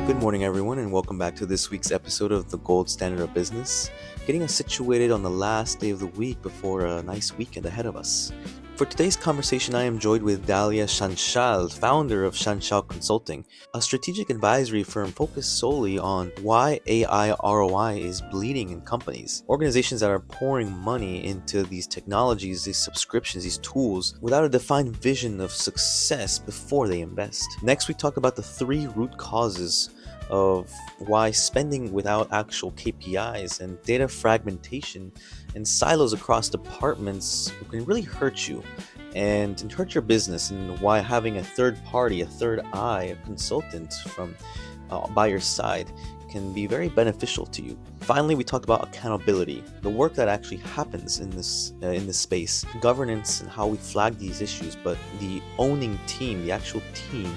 Good morning, everyone, and welcome back to this week's episode of The Gold Standard of Business, getting us situated on the last day of the week before a nice weekend ahead of us. For today's conversation, I am joined with Dalia Shanshal, founder of Shanshal Consulting, a strategic advisory firm focused solely on why AI ROI is bleeding in companies. Organizations that are pouring money into these technologies, these subscriptions, these tools, without a defined vision of success before they invest. Next, we talk about the three root causes of why spending without actual KPIs and data fragmentation and silos across departments can really hurt you and hurt your business, and why having a third party, a third eye, a consultant from by your side can be very beneficial to you. Finally, we talked about accountability, the work that actually happens in this space, governance, and how we flag these issues. But the owning team, the actual team,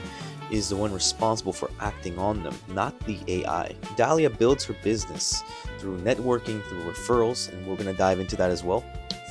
is the one responsible for acting on them, not the AI. Dalia builds her business through networking, through referrals, and we're going to dive into that as well.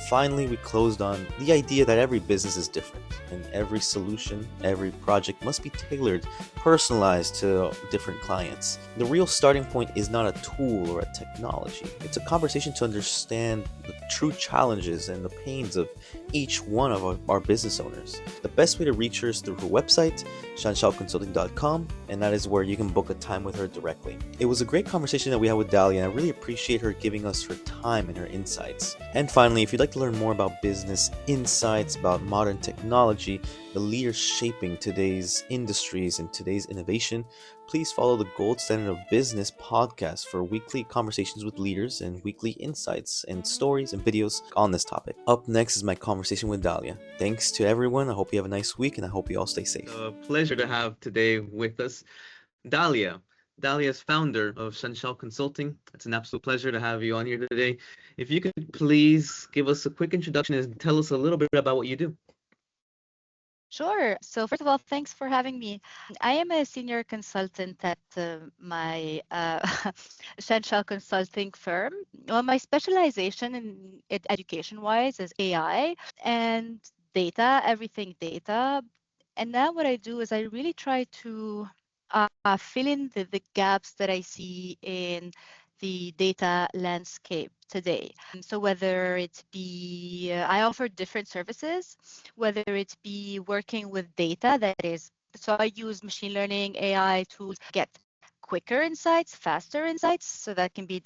Finally, we closed on the idea that every business is different, and every solution, every project must be tailored, personalized to different clients. The real starting point is not a tool or a technology. It's a conversation to understand the true challenges and the pains of each one of our business owners. The best way to reach her is through her website, shanshalconsulting.com, and that is where you can book a time with her directly. It was a great conversation that we had with Dalia, and I really appreciate her giving us her time and her insights. And finally, if you'd like to learn more about business insights, about modern technology, the leaders shaping today's industries and today's innovation, please follow the Gold Standard of Business podcast for weekly conversations with leaders and weekly insights and stories and videos on this topic. Up next is my conversation with Dalia. Thanks to everyone. I hope you have a nice week, and I hope you all stay safe. A pleasure to have today with us Dalia. Dalia is founder of Shanshal Consulting. It's an absolute pleasure to have you on here today. If you could please give us a quick introduction and tell us a little bit about what you do. Sure. So first of all, thanks for having me. I am a senior consultant at my Shanshal Consulting firm. Well, my specialization in education-wise is AI and data, everything data. And now what I do is I really try to fill in the gaps that I see in the data landscape today. So whether it be, I offer different services, whether it be working with data that is, so I use machine learning, AI tools, get quicker insights, faster insights, so that can be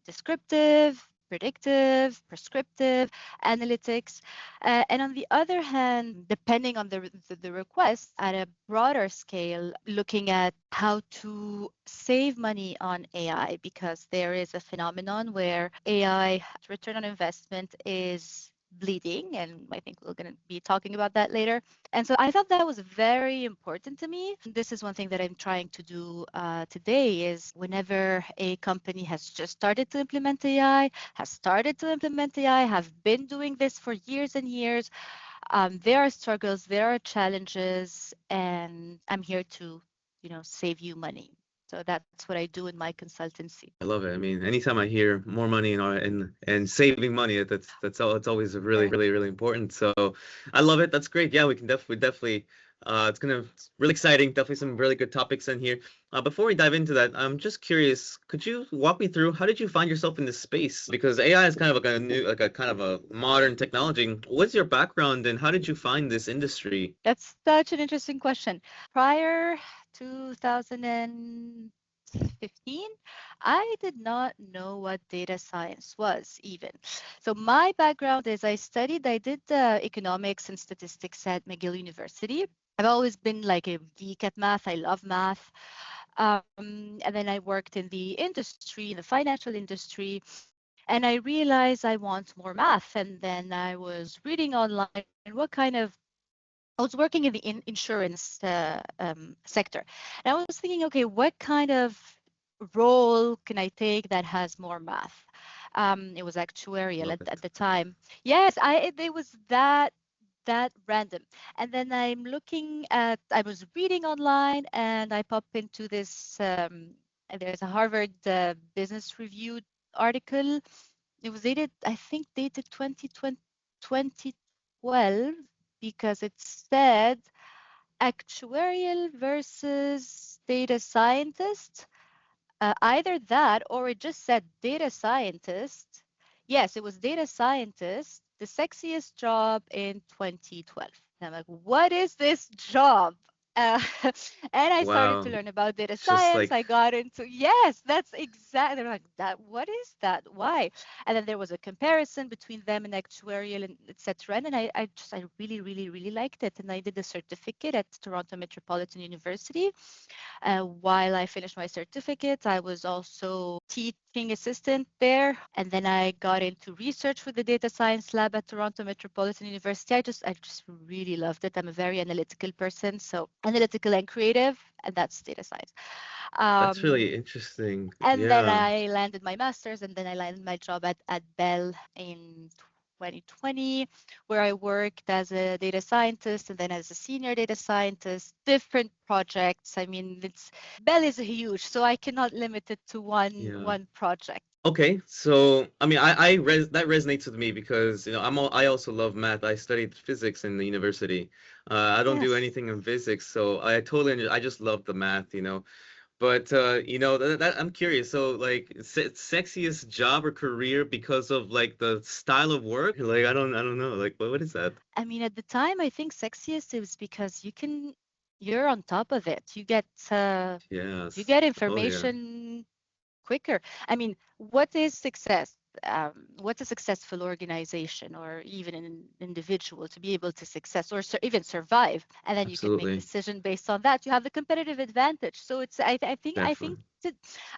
descriptive, predictive, prescriptive, analytics. And on the other hand, depending on the request at a broader scale, looking at how to save money on AI, because there is a phenomenon where AI return on investment is bleeding, and I think we're going to be talking about that later. And so I thought that was very important to me. This is one thing that I'm trying to do today is whenever a company has just started to implement AI, have been doing this for years and years, there are struggles, there are challenges, and I'm here to, save you money. So that's what I do in my consultancy. I love it. I mean, anytime I hear more money and saving money, that's all. It's always really important. So I love it. That's great. Yeah, we can definitely. It's really exciting. Definitely some really good topics in here. Before we dive into that, I'm just curious. Could you walk me through how did you find yourself in this space? Because AI is kind of like a new, like a kind of a modern technology. What's your background and how did you find this industry? That's such an interesting question. Prior to 2015, I did not know what data science was even. So my background is I did economics and statistics at McGill University. I've always been like a geek at math. I love math. And then I worked in the industry, in the financial industry, and I realized I want more math. And then I was reading online what kind of I was working in the insurance sector. And I was thinking, okay, what kind of role can I take that has more math? It was actuarial Love at it. the time. Yes, it was that random. And then I was reading online, and I popped into this. There's a Harvard Business Review article. It was dated 2012, because it said actuarial versus data scientist. Either that or it just said data scientist. Yes, it was data scientist, the sexiest job in 2012. And I'm like, what is this job? Uh, and I started to Wow. learn about data Just science. like, I got into, yes, that's exactly like that. What is that? Why? And then there was a comparison between them and actuarial and etc. And then I really, really, really liked it. And I did a certificate at Toronto Metropolitan University. While I finished my certificate, I was also teaching assistant there. And then I got into research with the data science lab at Toronto Metropolitan University. I just really loved it. I'm a very analytical person, so analytical and creative, and that's data science. that's really Um, interesting. and then Yeah. I landed my master's, and then I landed my job at Bell in 2020, where I worked as a data scientist and then as a senior data scientist, different projects. I mean, it's Bell is huge, so I cannot limit it to Yeah. one project. Okay, so I mean, that resonates with me because I also love math. I studied physics in the university. I don't do Yes. anything in physics, so I just love the math. But I'm curious. So like, sexiest job or career because of like the style of work? Like I don't know. Like what is that? I mean, at the time, I think sexiest is because you're on top of it. You Yes. get Oh yeah. information quicker. I mean, what is success? What's a successful organization or even an individual to be able to success or even survive? And then you can make Absolutely. decision based on that. You have the competitive advantage. So it's Definitely.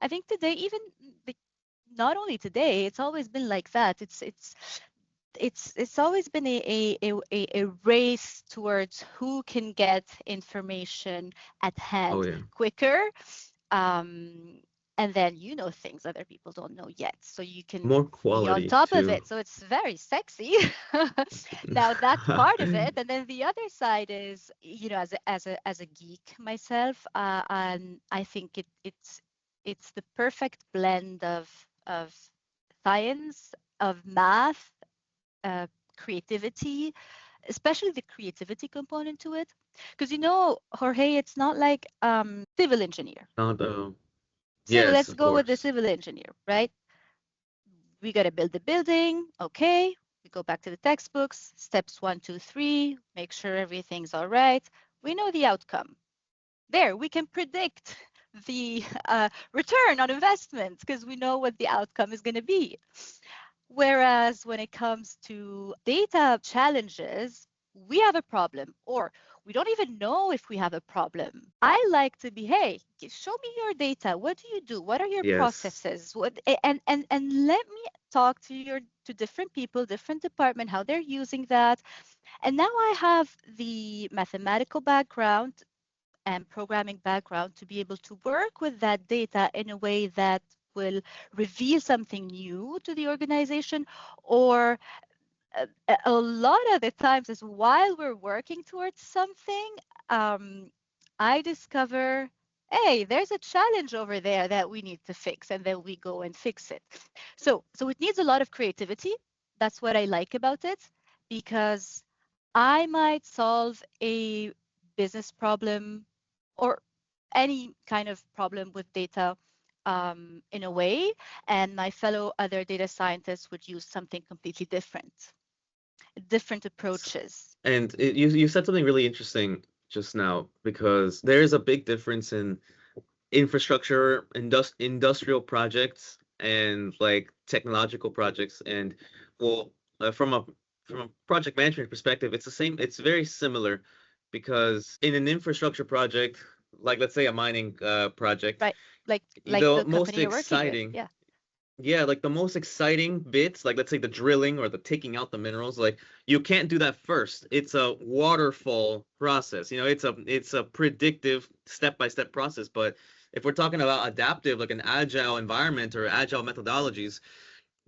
I think today even the, not only today, it's always been like that. It's always been a race towards who can get information at Oh hand yeah. quicker, um, and then you know things other people don't know yet, so you can More be on quality top of too. it. So it's very sexy. Now that's part of it, and then the other side is, as a geek myself, and I think it's the perfect blend of science, of math, uh, creativity, especially the creativity component to it. Because Jorge, it's not like civil engineer. Not Civil, yes, let's of go with the course. civil engineer, right? We got to build the building. Okay. We go back to the textbooks, steps 1, 2, 3, make sure everything's all right. We know the outcome. There, we can predict the return on investment because we know what the outcome is going to be. Whereas when it comes to data challenges, we have a problem, or we don't even know if we have a problem. I like to be, hey, show me your data. What do you do? What are your Yes. processes? And let me talk to different people, different department, how they're using that. And now I have the mathematical background and programming background to be able to work with that data in a way that will reveal something new to the organization, or a lot of the times is while we're working towards something, um, I discover, hey, there's a challenge over there that we need to fix, and then we go and fix it. So it needs a lot of creativity. That's what I like about it, because I might solve a business problem or any kind of problem with data in a way, and my fellow other data scientists would use something completely different approaches. And you said something really interesting just now because there is a big difference in infrastructure, industrial projects, and like technological projects. And well, from a project management perspective, it's the same. It's very similar because in an infrastructure project, like let's say a mining project, Right, like the the most company you're working with. exciting Yeah. yeah, like the most exciting bits, like let's say the drilling or the taking out the minerals, like you can't do that first. It's a waterfall process. It's a predictive step-by-step process. But if we're talking about adaptive, like an agile environment or agile methodologies,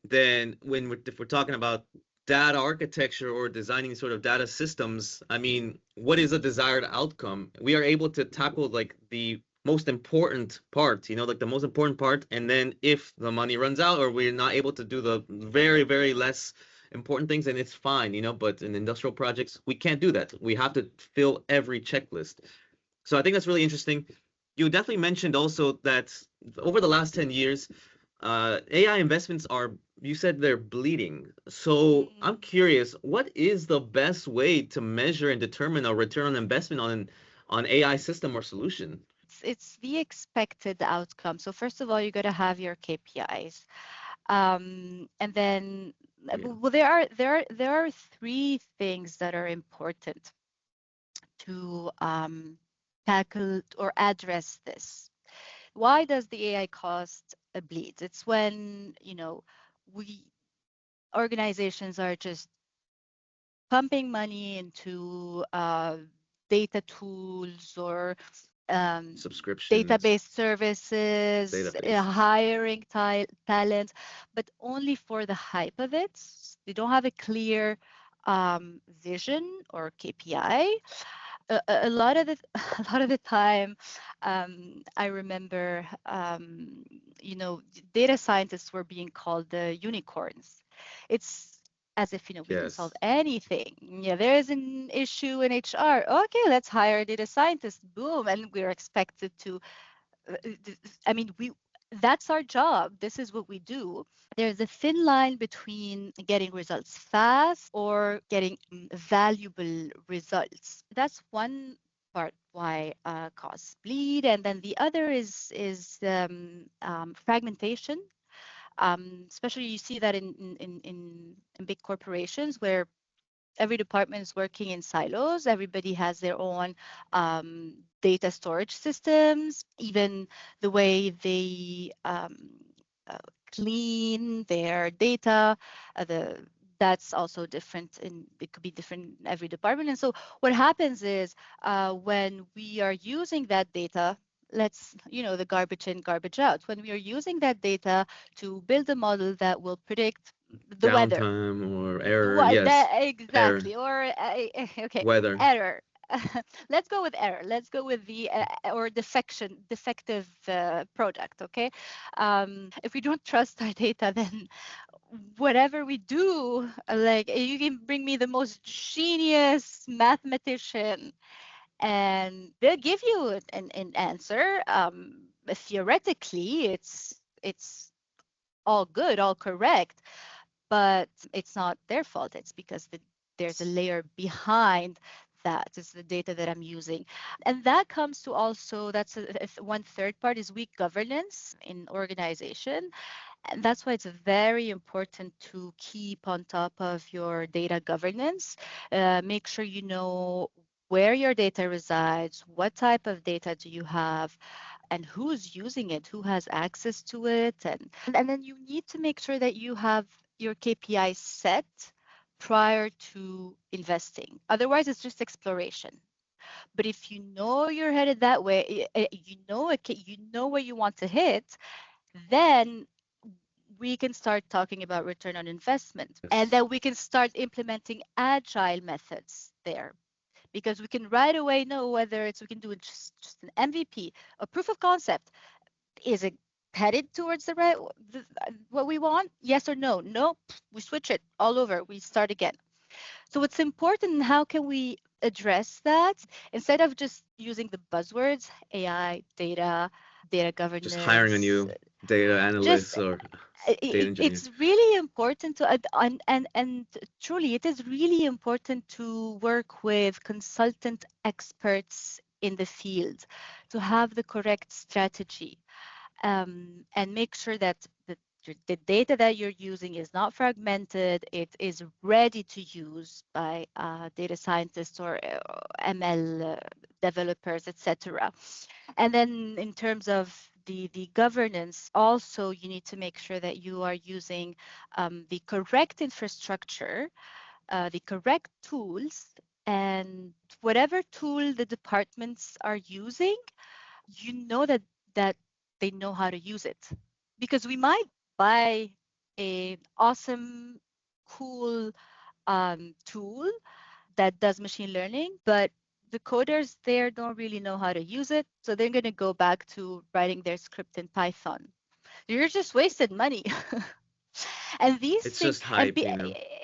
then if we're talking about data architecture or designing sort of data systems, I mean, what is a desired outcome? We are able to tackle like the most important part, like the most important part, and then if the money runs out or we're not able to do the very, very less important things, and it's fine, but in industrial projects, we can't do that. We have to fill every checklist. So I think that's really interesting. You definitely mentioned also that over the last 10 years, AI investments are, you said they're bleeding. So I'm curious, what is the best way to measure and determine a return on investment on AI system or solution? It's the expected outcome. So first of all, you got to have your KPIs, and then Yeah. well, there are three things that are important to tackle or address this. Why does the AI cost bleed? It's when we organizations are just pumping money into data tools or Subscriptions, database services, database. hiring talent, but only for the hype of it. They don't have a clear vision or KPI. A lot of the a lot of the time, I remember, data scientists were being called the unicorns. It's as if we can solve Yes. anything. Yeah, there is an issue in HR. Okay, let's hire a data scientist. Boom, and we're expected to. I mean, we. That's our job. This is what we do. There's a thin line between getting results fast or getting valuable results. That's one part why costs bleed, and then the other is fragmentation. Especially you see that in big corporations where every department is working in silos. Everybody has their own data storage systems, even the way they uh, clean their data. That's also different, and it could be different in every department. And so what happens is when we are using that data, the garbage in, garbage out. When we are using that data to build a model that will predict the weather, Downtime or error. what that Yes. Error. exactly, or okay, Weather. error. Let's go with error. Let's go with the or defective product. Okay, if we don't trust our data, then whatever we do, like you can bring me the most genius mathematician, and they'll give you an answer. Theoretically, it's all good, all correct, but it's not their fault. It's because there's a layer behind that. It's the data that I'm using. And that comes to also, that's one third part is weak governance in organization. And that's why it's very important to keep on top of your data governance. Make sure you know where your data resides, what type of data do you have, and who's using it, who has access to it. And then you need to make sure that you have your KPIs set prior to investing. Otherwise, it's just exploration. But if you know you're headed that way, you know where you want to hit, then we can start talking about return on investment. And Yes. then we can start implementing agile methods there, because we can right away know whether we can do just an MVP, a proof of concept. Is it headed towards the right, what we want? Yes or no? No, we switch it all over. We start again. So what's important, and how can we address that instead of just using the buzzwords, AI, data Just hiring a governance, new data just analyst or data engineer. it's really important to and truly it is really important to work with consultant experts in the field to have the correct strategy, and make sure that the data that you're using is not fragmented. It is ready to use by data scientists or ML developers, etc. And then in terms of the governance, also you need to make sure that you are using the correct infrastructure, the correct tools, and whatever tool the departments are using, that they know how to use it. Because we might buy a awesome, cool tool that does machine learning, but the coders there don't really know how to use it. So they're going to go back to writing their script in Python. You're just wasted money. And these It's things, just hype.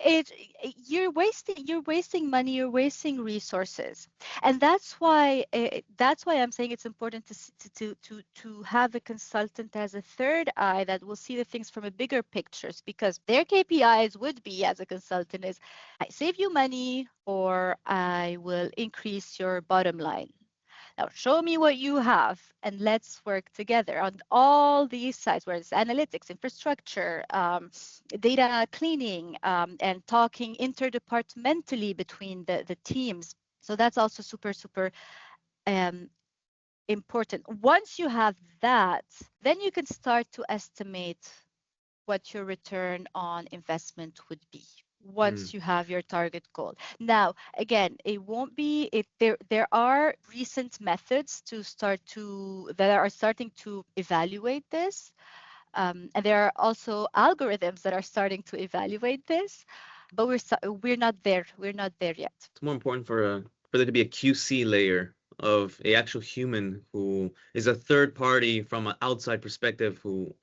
it you're wasting money, you're wasting resources. And that's why I'm saying it's important to have a consultant as a third eye that will see the things from a bigger pictures, because their KPIs would be, as a consultant, is I save you money or I will increase your bottom line. Now, show me what you have and let's work together on all these sides, where it's analytics, infrastructure, data cleaning, and talking interdepartmentally between the teams. So that's also super, super um, important. Once you have that, then you can start to estimate what your return on investment would be Mm, once you have your target goal. Now, again, it won't be it there are recent methods that are starting to evaluate this. And there are also algorithms that are starting to evaluate this, but we're not there. We're not there yet. it's more important for there to be a QC layer of a actual human who is a third party from an outside perspective who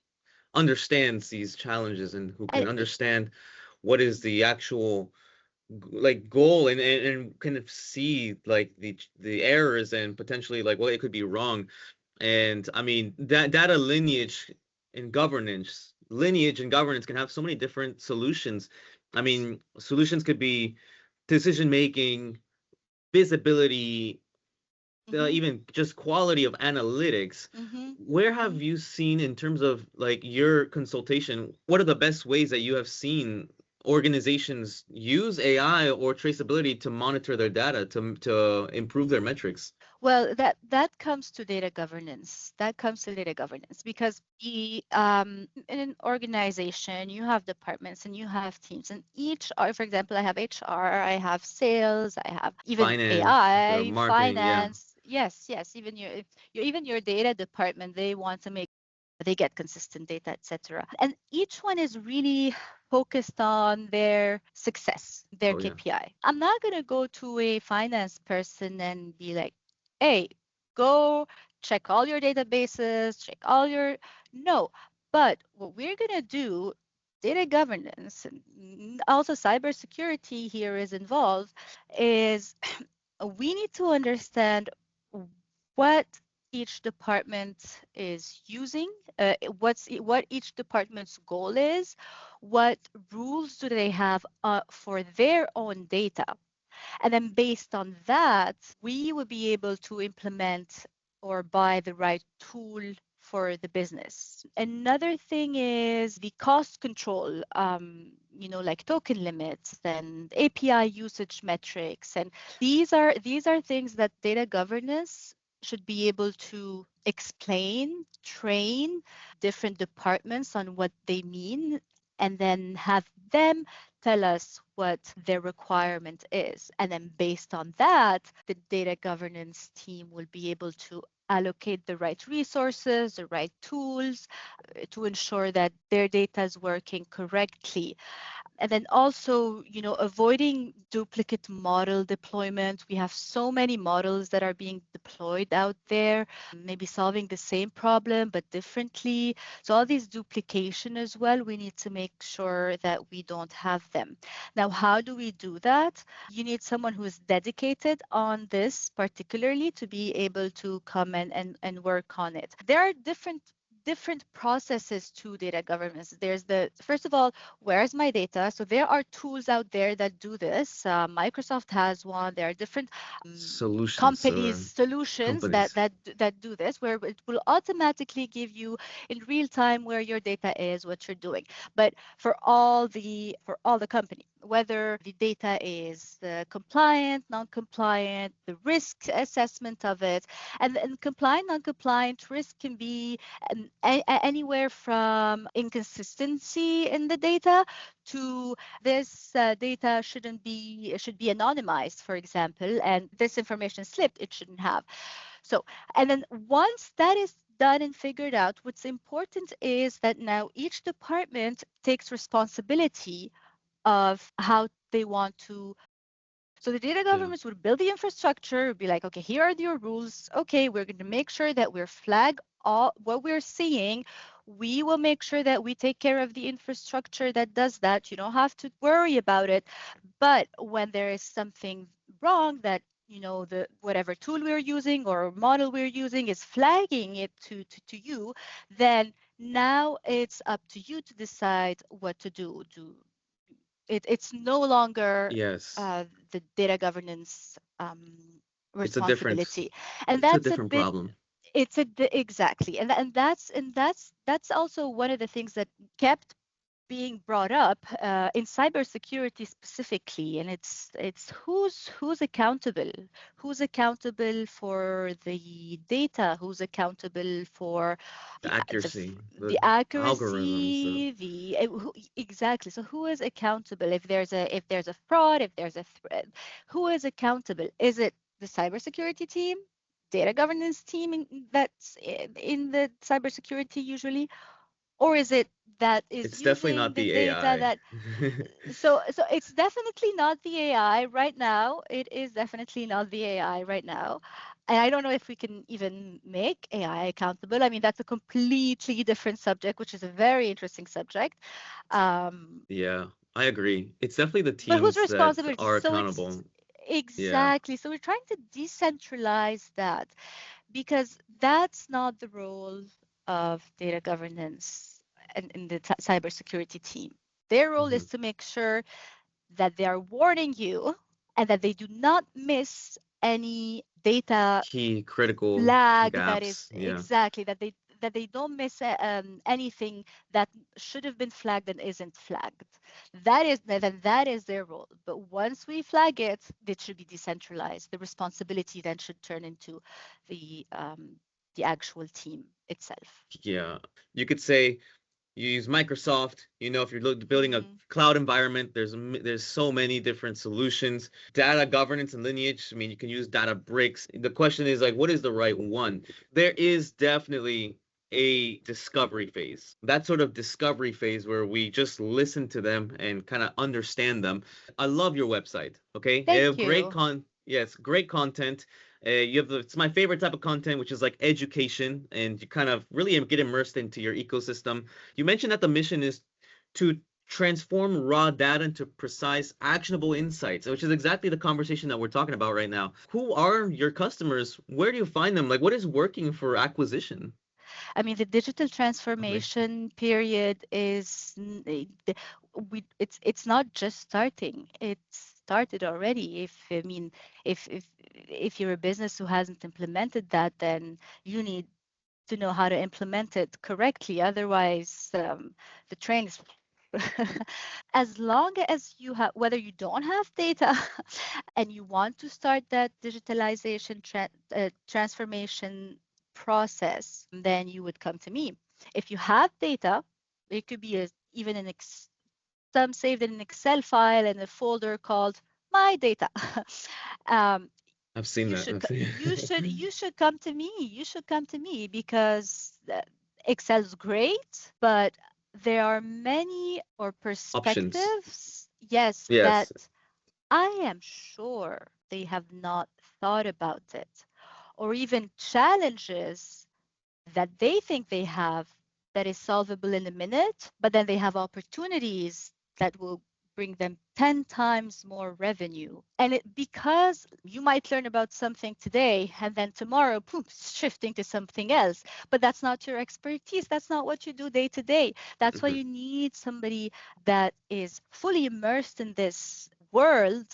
understands these challenges and who And can understand what is the actual like goal and kind of see like the errors and potentially like what it could be wrong. And I mean that data lineage and governance can have so many different solutions. I mean, solutions could be decision making, visibility, mhm, even just quality of analytics. mhm, Where mhm. have you seen, in terms of like your consultation, what are the best ways that you have seen organizations use AI or traceability to monitor their data to improve their metrics? Well, that comes to data governance. That comes to data governance because in an organization you have departments and you have teams, and each are, for example, I have HR, I have sales, I have even Finance, AI, marketing, yeah. finance. Yes, yes, even your data department, they want to make they get consistent data, etc. And each one is really focused on their success, their Oh yeah. KPI. I'm not going to go to a finance person and be like, hey, go check all your databases, check all your. No. But what we're going to do, data governance and also cybersecurity here is involved, is we need to understand what each department is using, what each department's goal is, what rules do they have for their own data. And then based on that, we will be able to implement or buy the right tool for the business. Another thing is the cost control, like token limits and API usage metrics. And these are things that data governance should be able to explain, train different departments on what they mean, and then have them tell us what their requirement is. And then based on that, the data governance team will be able to allocate the right resources, the right tools to ensure that their data is working correctly. And then also, avoiding duplicate model deployment. We have so many models that are being deployed out there, maybe solving the same problem but differently. So all these duplication as well, we need to make sure that we don't have them. Now, how do we do that? You need someone who is dedicated on this particularly to be able to come and work on it. There are different processes to data governance. There's the first of all, where's my data? So there are tools out there that do this. Microsoft has one. There are different Solutions companies, or solutions that companies. that that do this, where it will automatically give you in real time where your data is, what you're doing. But for all the company, whether the data is compliant, non-compliant, the risk assessment of it, and compliant, non-compliant risk can be anywhere from inconsistency in the data to this data should be anonymized, for example, and this information slipped, it shouldn't have. So, and then once that is done and figured out, what's important is that now each department takes responsibility of how they want to. So the data Yeah. governments would build the infrastructure, would be like, okay, here are your rules. Okay, we're going to make sure that we're flag all what we're seeing. We will make sure that we take care of the infrastructure that does that. You don't have to worry about it. But when there is something wrong that the whatever tool we're using or model we're using is flagging it to you, then now it's up to you to decide what to do. It's no longer Yes. the data governance It's a different responsibility, and it's a that's a different bit. problem. Exactly, and that's also one of the things that kept being brought up in cybersecurity specifically, and it's who's accountable, for the data, who's accountable for The the accuracy, the the algorithms, accuracy, exactly. So who is accountable if there's a fraud, if there's a threat? Who is accountable? Is it the cybersecurity team, data governance team that's in the cybersecurity usually, or is it that is it's definitely using not the the data AI. that so it's definitely not the AI right now. It is definitely not the AI right now. And I don't know if we can even make AI accountable. I mean, that's a completely different subject, which is a very interesting subject. Um, Yeah, I agree. It's definitely the but whose teams that responsibility? are So it's accountable. Yeah, exactly. So we're trying to decentralize that, because that's not the role of data governance and in the cybersecurity team. Their role hmm is to make sure that they are warning you and that they do not miss any data key critical flag that is gaps. Yeah, exactly that they don't miss anything that should have been flagged and isn't flagged. That is their role. But once we flag it, it should be decentralized. The responsibility then should turn into the actual team itself. yeah. You could say you use Microsoft. If you're building a Mm, cloud environment, there's so many different solutions. Data governance and lineage. I mean, you can use data bricks. The question is like, what is the right one? There is definitely a discovery phase. That sort of discovery phase where we just listen to them and kind of understand them. I love your website. Okay, you thank have you. yes, great content. It's my favorite type of content, which is like education, and you kind of really get immersed into your ecosystem. You mentioned that the mission is to transform raw data into precise, actionable insights, which is exactly the conversation that we're talking about right now. Who are your customers? Where do you find them? Like, what is working for acquisition? I mean, the digital Okay. transformation period it's not just starting. It's started already. If you're a business who hasn't implemented that, then you need to know how to implement it correctly. Otherwise, the train is as long as you have, whether you don't have data and you want to start that digitalization transformation process, then you would come to me. If you have data, it could be even some saved in an Excel file in a folder called my data. um, I've seen you that. should I've seen you should come to me. You should come to me because Excel's great, but there are many or options. perspectives, yes, that Yes. I am sure they have not thought about it, or even challenges that they think they have that is solvable in a minute, but then they have opportunities that will bring them 10 times more revenue. And because you might learn about something today and then tomorrow, poof, shifting to something else, but that's not your expertise. That's not what you do day to day. That's why Mhm. you need somebody that is fully immersed in this world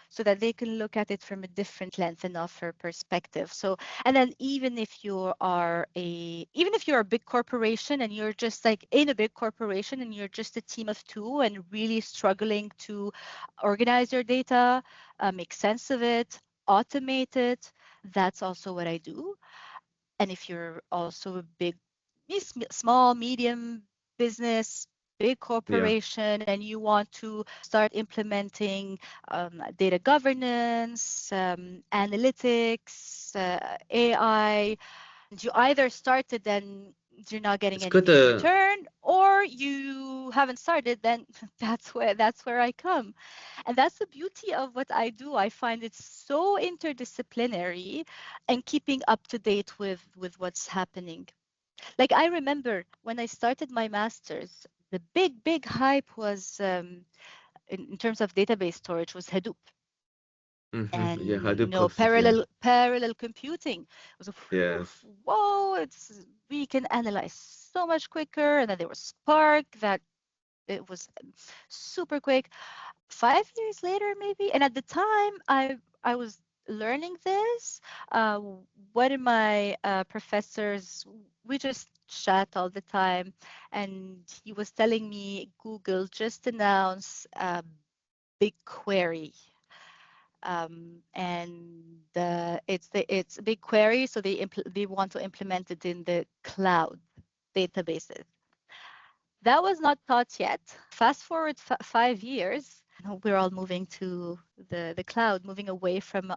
so that they can look at it from a different lens and offer perspective. So, and then even if you're a big corporation and you're just like in a big corporation and you're just a team of two and really struggling to organize your data, make sense of it, automate it, that's also what I do. And if you're also a big, small, medium business, big Yeah. corporation, and you want to start implementing data governance, analytics, AI, and you either started, then you're not getting It's good anything in to return, or you haven't started, then that's where I come. And that's the beauty of what I do. I find it so interdisciplinary and keeping up to date with what's happening. Like I remember when I started my master's, the big hype was in terms of database storage was Hadoop Yeah, and Hadoop clusters. Yeah. parallel computing. It was a whew, Yes. whoa, it's we can analyze so much quicker. And then there was Spark that it was super quick. 5 years later, maybe, and at the time, I was learning this. Uh, One of my professors, we just chat all the time, and he was telling me Google just announced BigQuery, and it's a BigQuery, so they want to implement it in the cloud databases. That was not taught yet. Fast forward 5 years, we're all moving to the cloud, moving away from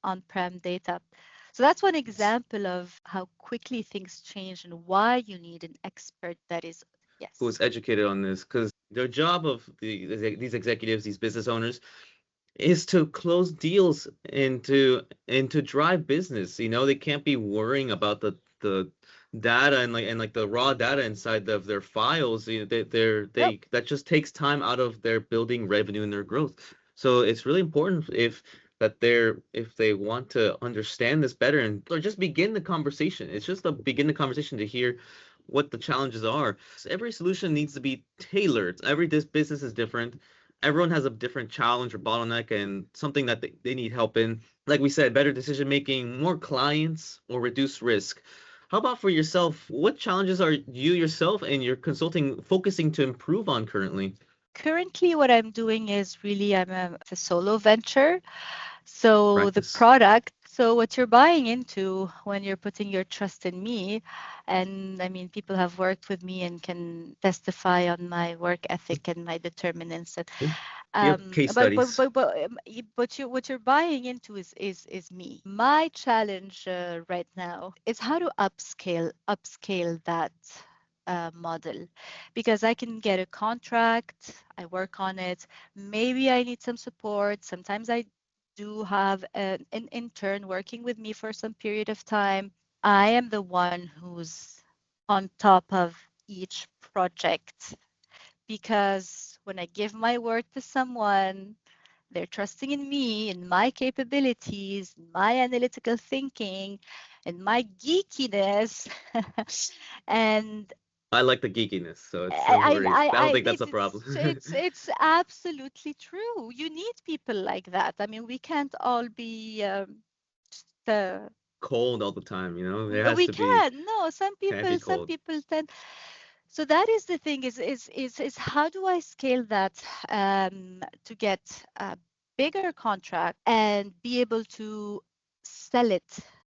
on-prem data. So that's one example of how quickly things change and why you need an expert that is, Who yes. is educated on this? Because their job of these executives, these business owners, is to close deals and to drive business. They can't be worrying about the data and the raw data inside of their files. Nope. That just takes time out of their building revenue and their growth. So it's really important if they want to understand this better and or just begin the conversation. It's just to begin the conversation to hear what the challenges are. Every solution needs to be tailored. Every this business is different. Everyone has a different challenge or bottleneck and something that they need help in. Like we said, better decision making, more clients, or reduce risk. How about for yourself? What challenges are you yourself and your consulting focusing to improve on currently? Currently, what I'm doing is really it's a solo venture. So the Practice. product, so what you're buying into when you're putting your trust in me, and I mean, people have worked with me and can testify on my work ethic and my determinants. And, You have case but but studies. but but but what you're buying into is me. My challenge right now is how to upscale that model, because I can get a contract, I work on it. Maybe I need some support. Sometimes I do have an intern working with me for some period of time. I am the one who's on top of each project, because when I give my word to someone, they're trusting in me and my capabilities, my analytical thinking, and my geekiness. And I like the geekiness, so it's no worries. I don't think that's a problem. it's absolutely true. You need people like that. I mean, we can't all be just, Cold all the time, There has we to be can. No, can't be some cold. people tend. So that is the thing, is how do I scale that to get a bigger contract and be able to sell it,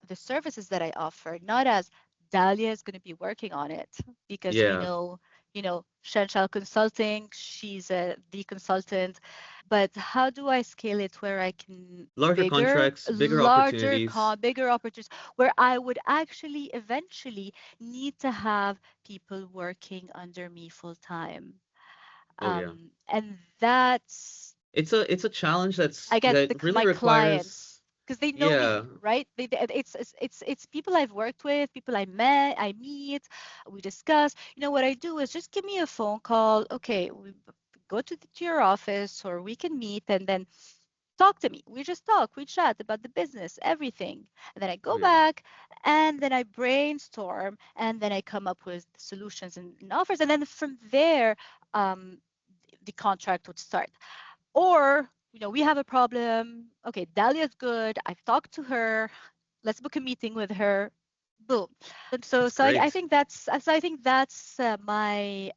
the services that I offer, not as Dalia is going to be working on it, because we Yeah. know, Shanshal Consulting, she's the consultant, but how do I scale it where I can Larger contracts, bigger opportunities. bigger opportunities, where I would actually eventually need to have people working under me full time. Oh yeah. And that's, It's a challenge I get that really my requires. clients because they know Yeah. me, right? It's people I've worked with, people I meet, we discuss. What I do is just give me a phone call. Okay, we go to your office, or we can meet, and then talk to me. We just talk, we chat about the business, everything. And then I Oh go yeah. back, and then I brainstorm, and then I come up with solutions and offers. And then from there, um, the contract would start. Or, we have a problem. Okay, Dalia's good. I've talked to her. Let's book a meeting with her. Boom. That's I great. think that's my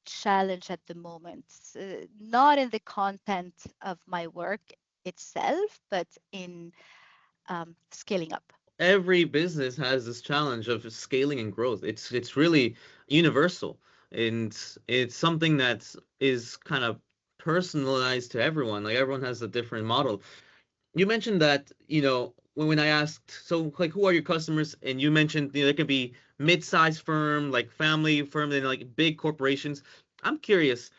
challenge at the moment. Not in the content of my work itself, but in scaling up. Every business has this challenge of scaling and growth. It's really universal, and it's something that is kind of personalized to everyone. Like everyone has a different model. You mentioned that, when I asked, so like, who are your customers? And you mentioned, there could be mid-sized firm, like family firm, and like big corporations. I'm curious,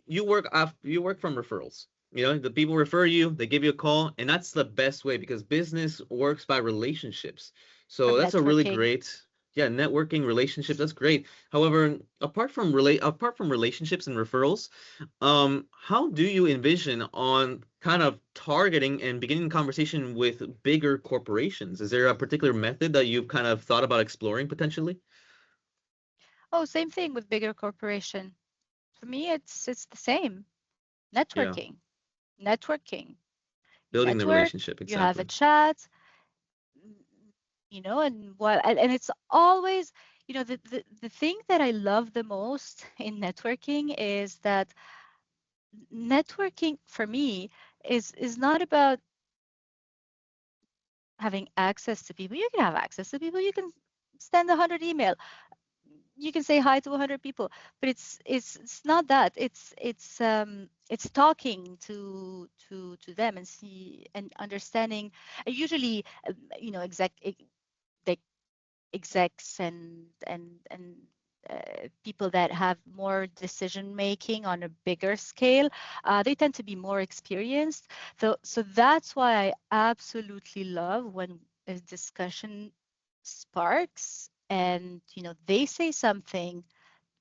you work from referrals. The people refer you, they give you a call, and that's the best way because business works by relationships. So From that's a really networking. great, Yeah, networking, relationships, that's great. However, apart from relationships and referrals, how do you envision on kind of targeting and beginning conversation with bigger corporations? Is there a particular method that you've kind of thought about exploring potentially? Oh, same thing with bigger corporation. For me, it's the same. Yeah, Networking, networking. You building the network, relationship, you have a exactly. chat, and it's always, the thing that I love the most in networking is that networking for me is not about having access to people. You can have access to people. You can send 100 email. You can say hi to 100 people, but it's not that. It's talking to them and see and understanding. Usually, the execs and people that have more decision making on a bigger scale, they tend to be more experienced. So that's why I absolutely love when a discussion sparks and they say something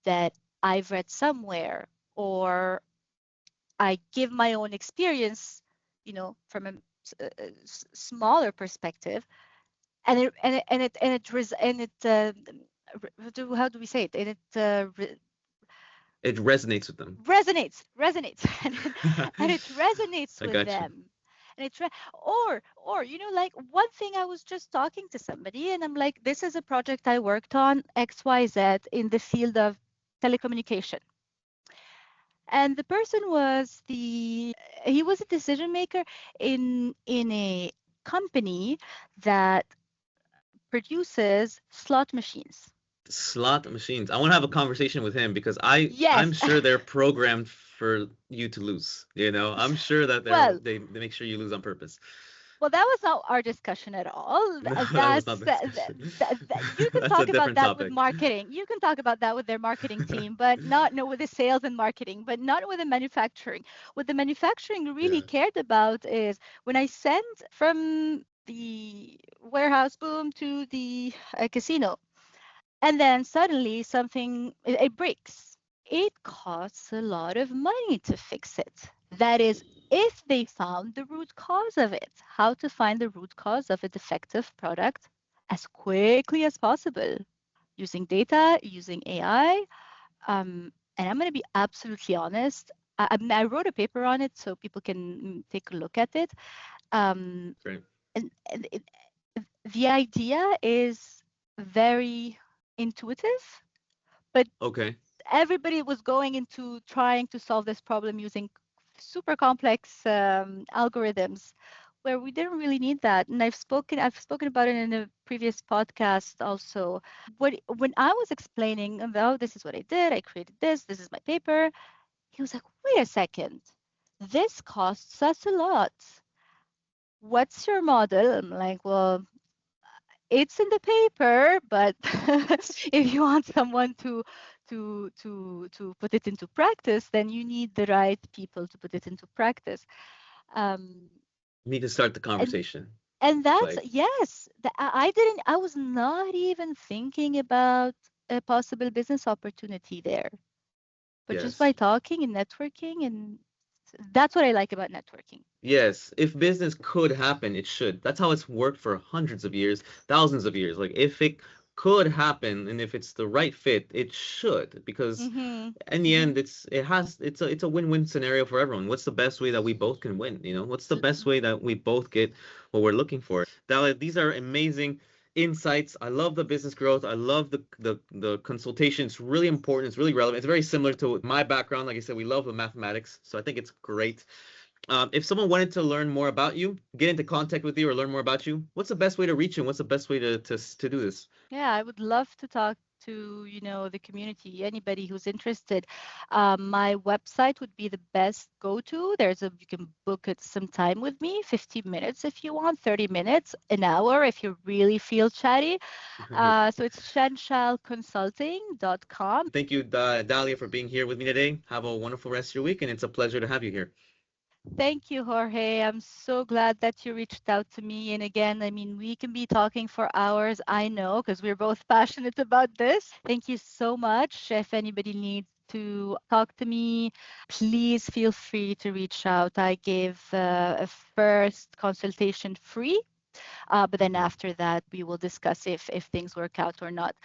that I've read somewhere, or I give my own experience, from a smaller perspective, and how do we say it? And it It resonates with them. resonates, and it resonates I with got you. them. And or like one thing, I was just talking to somebody and I'm like, this is a project I worked on XYZ in the field of telecommunication. And the person he was a decision maker in a company that produces slot machines. Slot machines. I want to have a conversation with him because I'm Yes. sure they're programmed for you to lose. I'm sure that Well, they make sure you lose on purpose. well, that was not our discussion at all. No, that was not That's the discussion. you can That's a talk about different that with topic. marketing. You can talk about that with their marketing team, but not no with the sales and marketing, but not with the manufacturing. What the manufacturing really Yeah. cared about is when I send from the warehouse boom to the casino, and then suddenly it breaks. It costs a lot of money to fix it. That is, if they found the root cause of it, how to find the root cause of a defective product as quickly as possible using data, using AI. And I'm going to be absolutely honest. I wrote a paper on it so people can take a look at it. Um, Great. and the idea is very intuitive, but Okay. everybody was going into trying to solve this problem using super complex algorithms where we didn't really need that. And I've spoken about it in a previous podcast also. When I was explaining about, this is what I did, I created this is my paper, he was like, wait a second, this costs us a lot. What's your model? I'm like, well, it's in the paper, but if you want someone to put it into practice, then you need the right people to put it into practice. Um, Need to start the and conversation. and It's that's, like, yes, I was not even thinking about a possible business opportunity there, but just by yes. talking and networking, and that's what I like about networking. Yes, if business could happen, it should. That's how it's worked for hundreds of years, thousands of years. Like if it could happen and if it's the right fit, it should. Because Mm-hmm. in the Mm-hmm. end, it's a win-win scenario for everyone. What's the best way that we both can win? What's the best way that we both get what we're looking for? Dalia, these are amazing insights. I love the business growth. I love the consultation. It's really important. It's really relevant. It's very similar to my background. Like I said, we love the mathematics, so I think it's great. If someone wanted to learn more about you, get into contact with you, or learn more about you, what's the best way to reach you? What's the best way to do this? Yeah, I would love to talk to, the community, anybody who's interested. My website would be the best go-to. You can book it some time with me, 15 minutes if you want, 30 minutes, an hour if you really feel chatty. So it's shanshalconsulting.com. Thank you, Dalia, for being here with me today. Have a wonderful rest of your week, and it's a pleasure to have you here. Thank you, Jorge. I'm so glad that you reached out to me. And again, I mean, we can be talking for hours, I know, because we're both passionate about this. Thank you so much. If anybody needs to talk to me, please feel free to reach out. I give a first consultation free. But then Mhm. after that, we will discuss if things work out or not.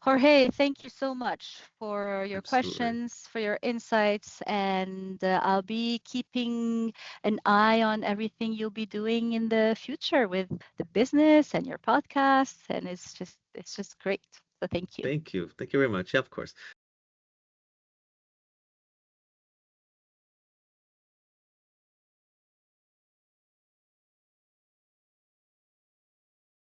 Jorge, thank you so much for your Absolutely. questions, for your insights, and I'll be keeping an eye on everything you'll be doing in the future with the business and your podcasts, and it's just great. So thank you. Thank you. Thank you very much. Yeah, of course.